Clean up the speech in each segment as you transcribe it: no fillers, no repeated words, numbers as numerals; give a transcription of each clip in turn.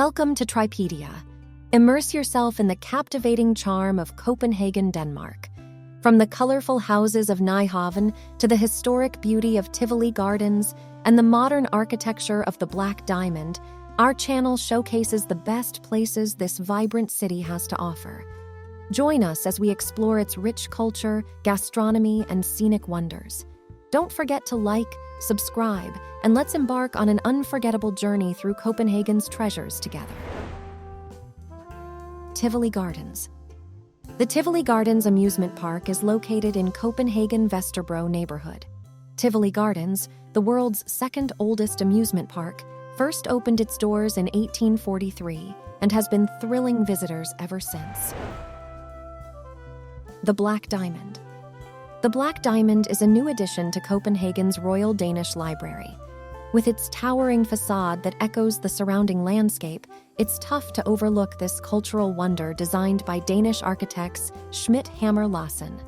Welcome to Tripedia. Immerse yourself in the captivating charm of Copenhagen, Denmark. From the colorful houses of Nyhavn to the historic beauty of Tivoli Gardens and the modern architecture of the Black Diamond, our channel showcases the best places this vibrant city has to offer. Join us as we explore its rich culture, gastronomy, and scenic wonders. Don't forget to like, subscribe, and let's embark on an unforgettable journey through Copenhagen's treasures together. Tivoli Gardens. The Tivoli Gardens amusement park is located in Copenhagen Vesterbro neighborhood. Tivoli Gardens, the world's second oldest amusement park, first opened its doors in 1843 and has been thrilling visitors ever since. The Black Diamond. The Black Diamond is a new addition to Copenhagen's Royal Danish Library. With its towering facade that echoes the surrounding landscape, it's tough to overlook this cultural wonder designed by Danish architects Schmidt Hammer Lassen.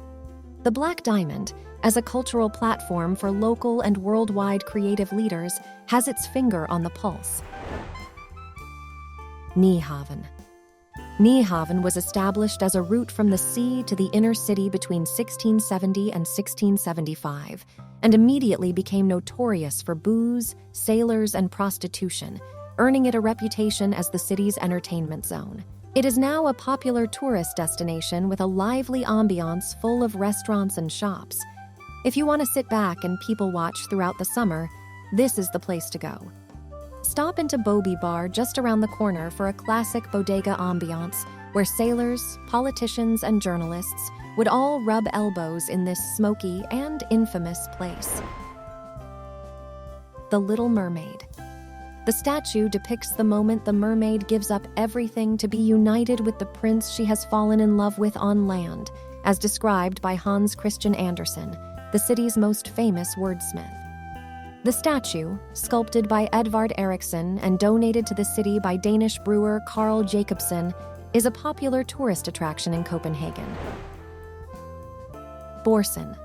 The Black Diamond, as a cultural platform for local and worldwide creative leaders, has its finger on the pulse. Nyhavn. Nyhavn was established as a route from the sea to the inner city between 1670 and 1675, and immediately became notorious for booze, sailors, and prostitution, earning it a reputation as the city's entertainment zone. It is now a popular tourist destination with a lively ambiance full of restaurants and shops. If you want to sit back and people watch throughout the summer, this is the place to go. Stop into Bobi Bar just around the corner for a classic bodega ambiance where sailors, politicians, and journalists would all rub elbows in this smoky and infamous place. The Little Mermaid. The statue depicts the moment the mermaid gives up everything to be united with the prince she has fallen in love with on land, as described by Hans Christian Andersen, the city's most famous wordsmith. The statue, sculpted by Edvard Eriksson and donated to the city by Danish brewer Carl Jacobsen, is a popular tourist attraction in Copenhagen. Borsen.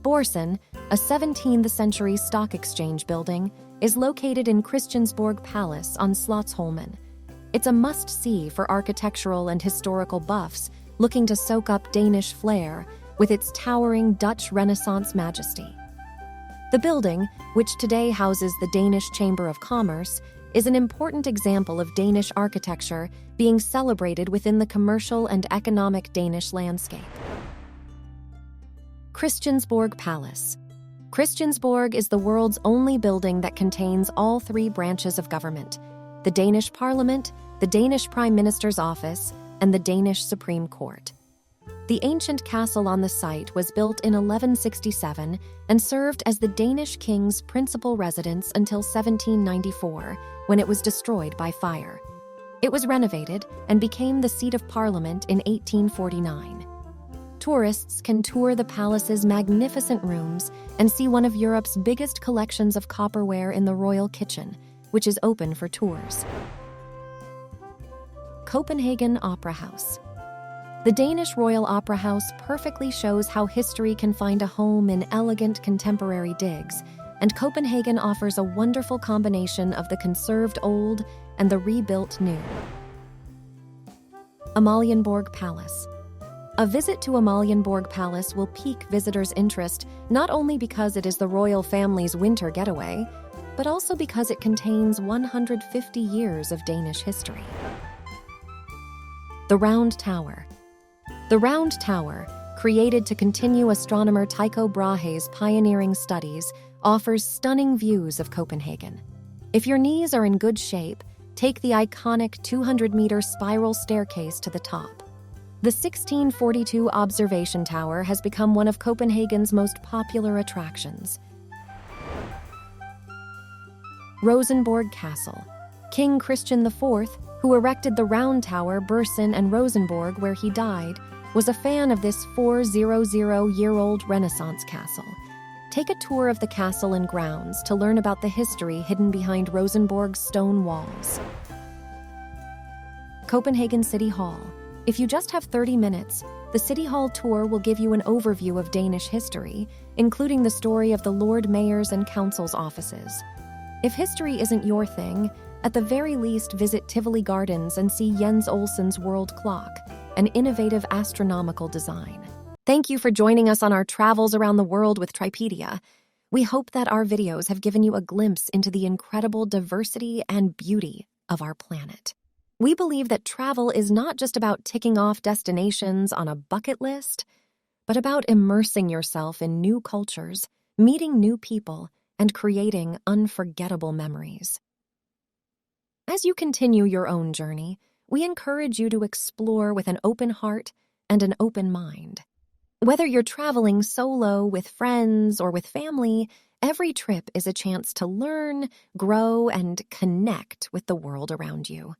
Borsen, a 17th-century stock exchange building, is located in Christiansborg Palace on Slotsholmen. It's a must-see for architectural and historical buffs looking to soak up Danish flair with its towering Dutch Renaissance majesty. The building, which today houses the Danish Chamber of Commerce, is an important example of Danish architecture being celebrated within the commercial and economic Danish landscape. Christiansborg Palace. Christiansborg is the world's only building that contains all three branches of government: the Danish Parliament, the Danish Prime Minister's office, and the Danish Supreme Court. The ancient castle on the site was built in 1167 and served as the Danish king's principal residence until 1794, when it was destroyed by fire. It was renovated and became the seat of parliament in 1849. Tourists can tour the palace's magnificent rooms and see one of Europe's biggest collections of copperware in the royal kitchen, which is open for tours. Copenhagen Opera House. The Danish Royal Opera House perfectly shows how history can find a home in elegant contemporary digs, and Copenhagen offers a wonderful combination of the conserved old and the rebuilt new. Amalienborg Palace. A visit to Amalienborg Palace will pique visitors' interest not only because it is the royal family's winter getaway, but also because it contains 150 years of Danish history. The Round Tower. The Round Tower, created to continue astronomer Tycho Brahe's pioneering studies, offers stunning views of Copenhagen. If your knees are in good shape, take the iconic 200-meter spiral staircase to the top. The 1642 observation tower has become one of Copenhagen's most popular attractions. Rosenborg Castle. King Christian IV, who erected the Round Tower, Borsen, and Rosenborg where he died, was a fan of this 400-year-old Renaissance castle. Take a tour of the castle and grounds to learn about the history hidden behind Rosenborg's stone walls. Copenhagen City Hall. If you just have 30 minutes, the City Hall tour will give you an overview of Danish history, including the story of the Lord Mayor's and Council's offices. If history isn't your thing, At the very least, visit Tivoli Gardens and see Jens Olsen's world clock, an innovative astronomical design. Thank you for joining us on our travels around the world with Tripedia. We hope that our videos have given you a glimpse into the incredible diversity and beauty of our planet. We believe that travel is not just about ticking off destinations on a bucket list, but about immersing yourself in new cultures, meeting new people, and creating unforgettable memories. As you continue your own journey, we encourage you to explore with an open heart and an open mind. Whether you're traveling solo, with friends, or with family, every trip is a chance to learn, grow, and connect with the world around you.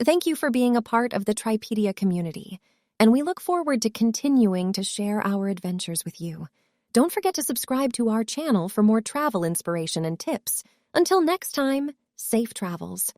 Thank you for being a part of the Tripedia community, and we look forward to continuing to share our adventures with you. Don't forget to subscribe to our channel for more travel inspiration and tips. Until next time, safe travels.